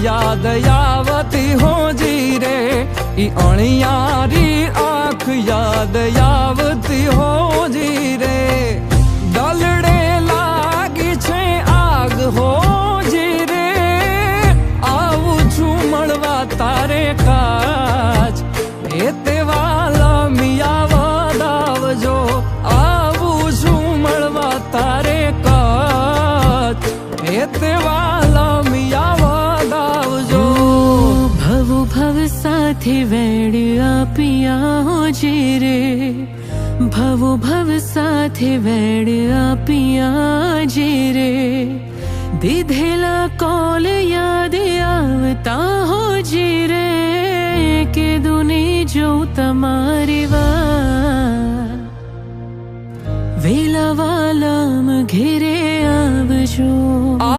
याद आवती हो जी रे, ई अणियारी आँख याद आवती हो जी रे। दलड़े लागी छे आग हो जी रे, आवू छू मळवा तारे काज, ए तेवाला मिया वदावजो, आवू छू मळवा तारे काज, ए तेवाला मिया वदावजो। भवो भव साथे वेड़िया पिया हो जी रे, भवो भव साथे वेड़िया पिया जी रे। दीधेला कॉल याद आवता हो जी रे, के दुनी जो तमारी वात, वेला वालाम घेरे आवजो।